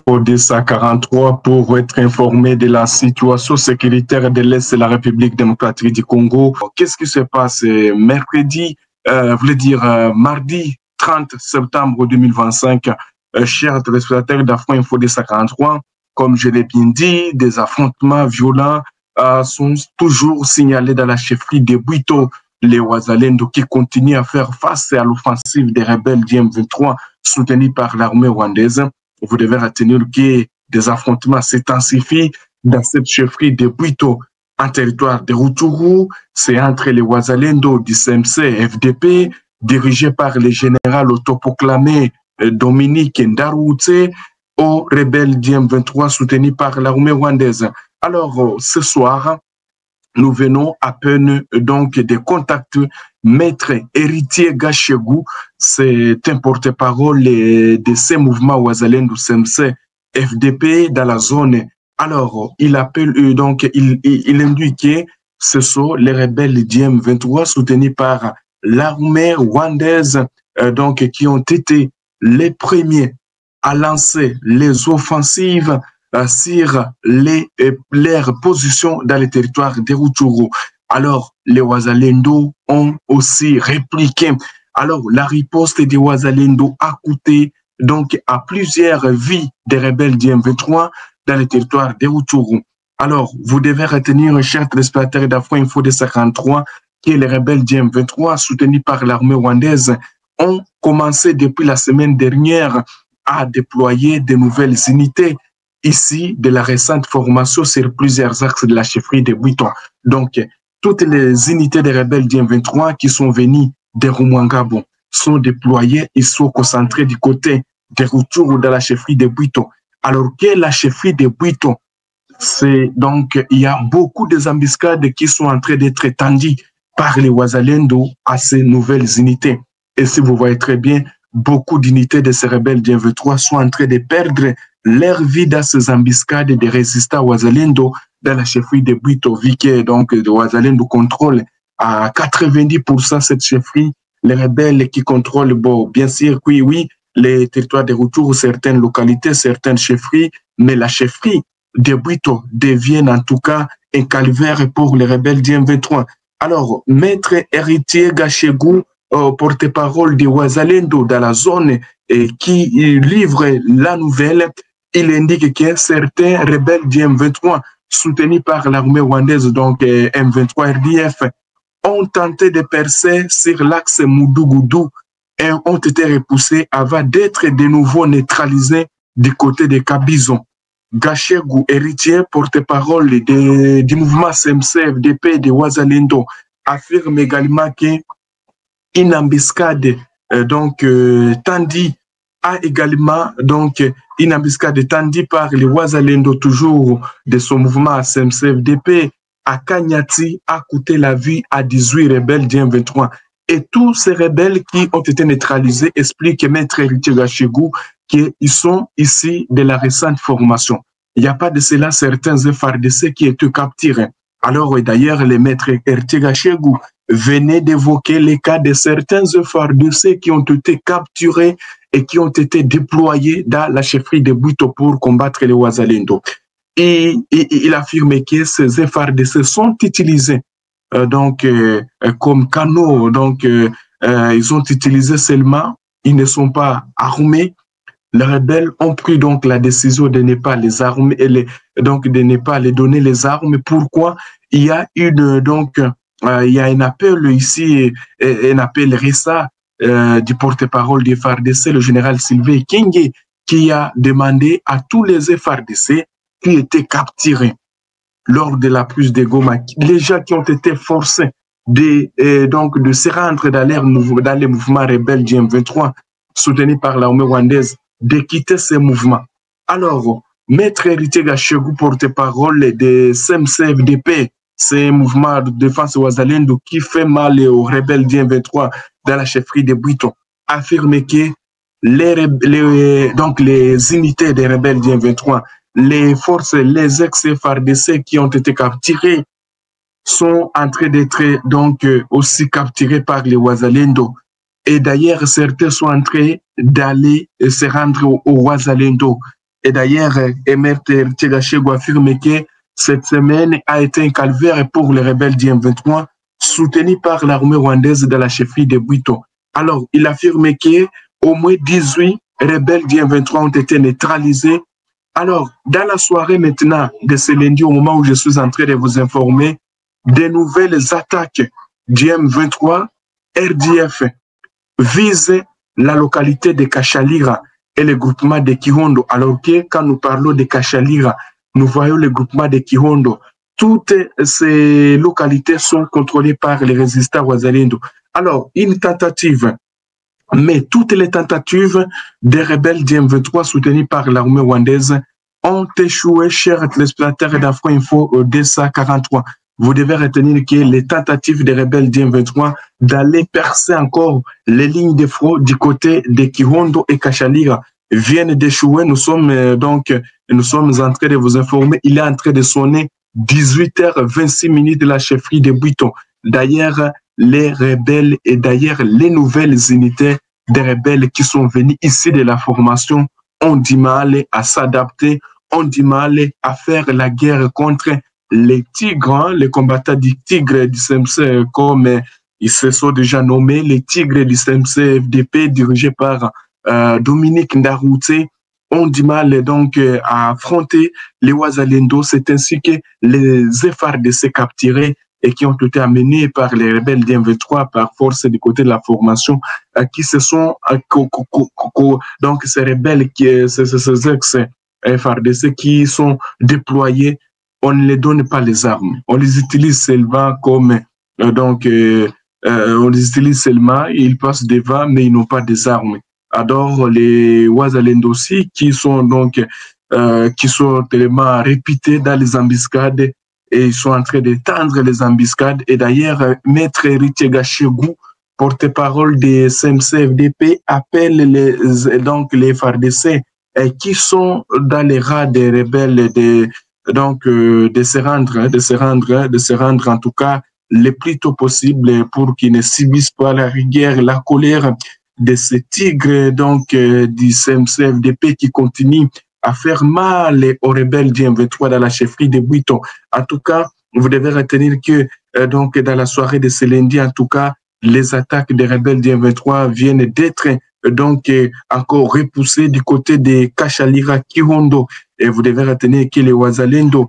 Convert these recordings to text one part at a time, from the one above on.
Odessa 43 pour être informé de la situation sécuritaire de l'Est de la République démocratique du Congo. Qu'est-ce qui se passe mercredi, mardi 30 septembre 2025, chers téléspectateurs d'Afro Info Odessa 43, comme je l'ai bien dit, des affrontements violents sont toujours signalés dans la chefferie de Bwito. Les Wazalendo qui continuent à faire face à l'offensive des rebelles du M23 soutenus par l'armée rwandaise. Vous devez retenir que des affrontements s'intensifient dans cette chefferie de Bwito en territoire de Rutshuru. C'est entre les Wazalendo du CMC FDP, dirigés par le général autoproclamé Dominique Ndaroutse, aux rebelles du M23 soutenus par l'armée rwandaise. Alors, ce soir, nous venons à peine donc de contacter Maître Héritier Gachegou, c'est un porte-parole de ces mouvements Wazalendo CMC FDP dans la zone. Alors, il appelle donc, il indique que ce sont les rebelles du M23 soutenus par l'armée rwandaise, donc qui ont été les premiers à lancer les offensives sur leurs positions dans les territoires de Rutshuru. Alors, les Wazalendo ont aussi répliqué. Alors, la riposte des Wazalendo a coûté donc à plusieurs vies des rebelles du M23 dans les territoires de Rutshuru. Alors, vous devez retenir, chers téléspectateurs d'Afro Info Odessa 43, que les rebelles du M23 soutenus par l'armée rwandaise ont commencé depuis la semaine dernière à déployer de nouvelles unités ici de la récente formation sur plusieurs axes de la chefferie de Bwito. Donc, toutes les unités des rebelles du M23 qui sont venues de Rumangabo sont déployées et sont concentrées du côté de Rutshuru dans la chefferie de Bwito. Alors que la chefferie de Bwito, c'est donc, il y a beaucoup d'embuscades qui sont en train d'être étendues par les Wazalendo à ces nouvelles unités. Et si vous voyez très bien, beaucoup d'unités de ces rebelles du M23 sont en train de perdre leur vie dans ces embuscades de résistants Wazalendo dans la chefferie de Bwito, vu que donc le Wazalendo contrôle à 90% cette chefferie. Les rebelles qui contrôlent, bon, bien sûr, oui, les territoires de Rutshuru, certaines localités, certaines chefferies, mais la chefferie de Bwito devient en tout cas un calvaire pour les rebelles du M23. Alors, Maître Héritier Gachegou, porte-parole de Wazalendo dans la zone qui livre la nouvelle, il indique que certains rebelles du M23 soutenus par l'armée rwandaise, donc M23 RDF, ont tenté de percer sur l'axe Moudougou et ont été repoussés avant d'être de nouveau neutralisés du côté de Kabizon. Gachegou, héritier, porte-parole du mouvement CMC FDP de Wazalendo, affirme également qu'une embuscade tendue a également une embuscade tendue par les Wazalendo toujours de son mouvement CMC-FDP à Kanyati a coûté la vie à 18 rebelles du M23. Et tous ces rebelles qui ont été neutralisés expliquent Maître Héritier Gachegou qu'ils sont ici de la récente formation. Il n'y a pas de cela certains FARDC qui étaient capturés. Alors d'ailleurs, le Maître Héritier Gachegou venait d'évoquer les cas de certains FARDC qui ont été capturés et qui ont été déployés dans la chefferie de Bwito pour combattre les Wazalendo. Et il affirmait que ces FARDC sont utilisés comme canaux, ils sont utilisés seulement, ils ne sont pas armés. Les rebelles ont pris donc la décision de ne pas les armer, de ne pas les donner les armes. Pourquoi? Il y a il y a un appel ici, un appel récent du porte-parole des FARDC, le général Sylvain Kenge, qui a demandé à tous les FARDC qui étaient capturés lors de la prise de Goma, les gens qui ont été forcés de se rendre dans les mouvements rebelles du M23 soutenus par l'armée rwandaise, de quitter ces mouvements. Alors, Maître Héritier Gachegou, porte-parole de CMC-FDP, c'est un mouvement de défense Wazalendo qui fait mal aux rebelles du M23 dans la chefferie de Bwito, affirme que les unités des rebelles du M23, les forces, les ex-FARDC qui ont été capturés sont en train d'être aussi capturés par les Wazalendo. Et d'ailleurs, certains sont en train d'aller se rendre au Wazalendo. Et d'ailleurs, Emerth Tchegachego affirme que cette semaine a été un calvaire pour les rebelles du M23, soutenus par l'armée rwandaise de la chefferie de Bwito. Alors, il affirme qu'au moins 18 rebelles du M23 ont été neutralisés. Alors, dans la soirée maintenant de ce lundi, au moment où je suis en train de vous informer, des nouvelles attaques du M23, RDF visent la localité de Kachalira et le groupement de Kihondo. Alors que quand nous parlons de Kachalira, nous voyons le groupement de Kihondo. Toutes ces localités sont contrôlées par les résistants Wazalendo. Alors, une tentative, mais toutes les tentatives des rebelles du M23 soutenus par l'armée rwandaise ont échoué, chers téléspectateurs d'Afro Info 243. Vous devez retenir que les tentatives des rebelles du M23 d'aller percer encore les lignes de front du côté de Kihondo et Kachalira viennent d'échouer. Nous sommes en train de vous informer. Il est en train de sonner 18h26 de la chefferie de Bwito. D'ailleurs, les rebelles et d'ailleurs les nouvelles unités des rebelles qui sont venus ici de la formation ont du mal à s'adapter, ont du mal à faire la guerre contre les tigres, les combattants du tigre du CMC, comme ils se sont déjà nommés, les tigres du CMC FDP dirigés par Dominique Ndarouté, ont du mal donc à affronter les Wazalendo. C'est ainsi que les FARDC capturés et qui ont été amenés par les rebelles du M23 par force du côté de la formation, qui se sont donc ces rebelles, ces ex-FARDC qui sont déployés. On ne les donne pas les armes. On les utilise seulement comme on les utilise seulement, ils passent devant, mais ils n'ont pas des armes. Alors les Wazalendo aussi qui sont tellement réputés dans les embuscades et ils sont en train d'étendre les embuscades. Et d'ailleurs, Maître Héritier Gachegou, porte-parole des CMC-FDP, appelle les FARDC qui sont dans les rats des rebelles de se rendre en tout cas le plus tôt possible pour qu'ils ne subissent pas la rigueur, la colère de ces tigres du CMC-FDP qui continuent à faire mal aux rebelles du M23 dans la chefferie de Bwito. En tout cas, vous devez retenir que dans la soirée de ce lundi, en tout cas, les attaques des rebelles du M23 viennent d'être encore repoussées du côté de Kachalira Kihondo. Et vous devez retenir que les Wazalendo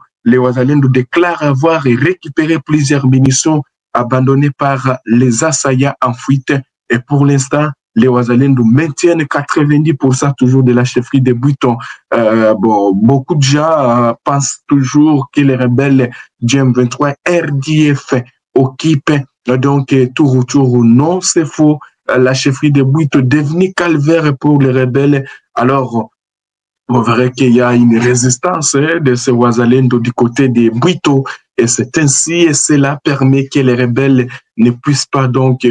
déclarent avoir récupéré plusieurs munitions abandonnées par les assaillants en fuite. Et pour l'instant, les Wazalendo maintiennent 90% toujours de la chefferie de Bwito. Beaucoup de gens pensent toujours que les rebelles du M23 RDF occupent tout autour. Non, c'est faux. La chefferie de Bwito est devenue calvaire pour les rebelles. Alors, on verrait qu'il y a une résistance de ces Wazalendo du côté de Bwito. Et c'est ainsi, et cela permet que les rebelles ne puissent pas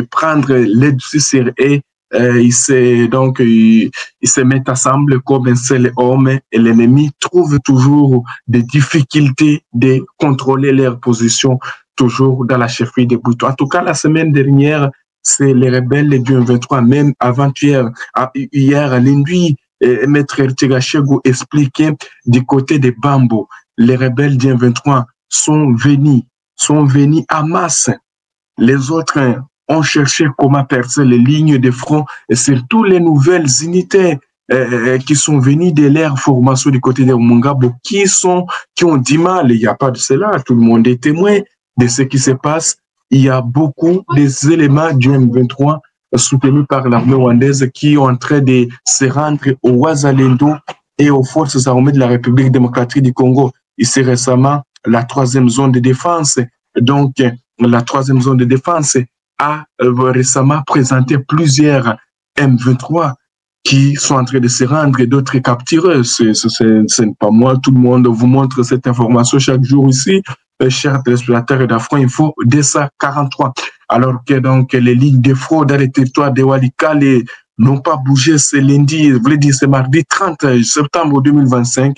prendre les sur eux. Ils se mettent ensemble comme un seul homme et l'ennemi trouve toujours des difficultés de contrôler leur position toujours dans la chefferie de Bwito. En tout cas, la semaine dernière, c'est les rebelles du M23, même avant-hier, hier, lundi, Maître Gachegou expliquait du côté de Bambo, les rebelles du M23 sont venus en masse. Les autres ont cherché comment percer les lignes de front et surtout les nouvelles unités qui sont venues de leur formation du côté de Mungabo qui ont du mal. Il n'y a pas de cela. Tout le monde est témoin de ce qui se passe. Il y a beaucoup des éléments du M23 soutenus par l'armée rwandaise qui ont en train de se rendre au Wazalendo et aux forces armées de la République démocratique du Congo. Ici récemment, la troisième zone de défense, la troisième zone de défense a récemment présenté plusieurs M23 qui sont en train de se rendre et d'autres capturés. Ce n'est pas moi, tout le monde vous montre cette information chaque jour ici, chers téléspectateurs d'Afro Info 243. Alors que les lignes de fraude dans les territoires de Walikale n'ont pas bougé ce lundi, je voulais dire c'est mardi 30 septembre 2025,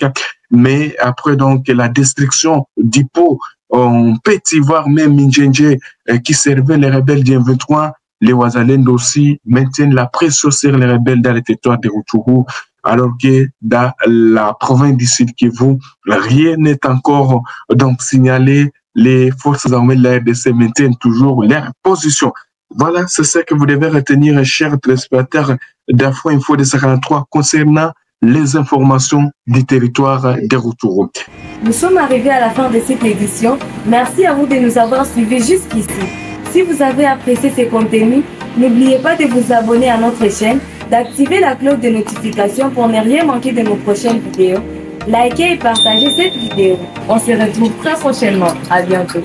mais après la destruction d'Hippo, on peut y voir même Minjenje qui servait les rebelles du M23, les Wazalendo aussi maintiennent la pression sur les rebelles dans les territoires de Rutshuru. alors que dans la province du Sud Kivu, rien n'est encore donc signalé. Les forces armées de la RDC maintiennent toujours leur position. Voilà, c'est ce que vous devez retenir, chers téléspectateurs d'Afro Info de 53 concernant les informations du territoire de Rutshuru. Nous sommes arrivés à la fin de cette édition. Merci à vous de nous avoir suivis jusqu'ici. Si vous avez apprécié ces contenus, n'oubliez pas de vous abonner à notre chaîne, d'activer la cloche de notification pour ne rien manquer de nos prochaines vidéos. Likez et partagez cette vidéo. On se retrouve très prochainement. À bientôt.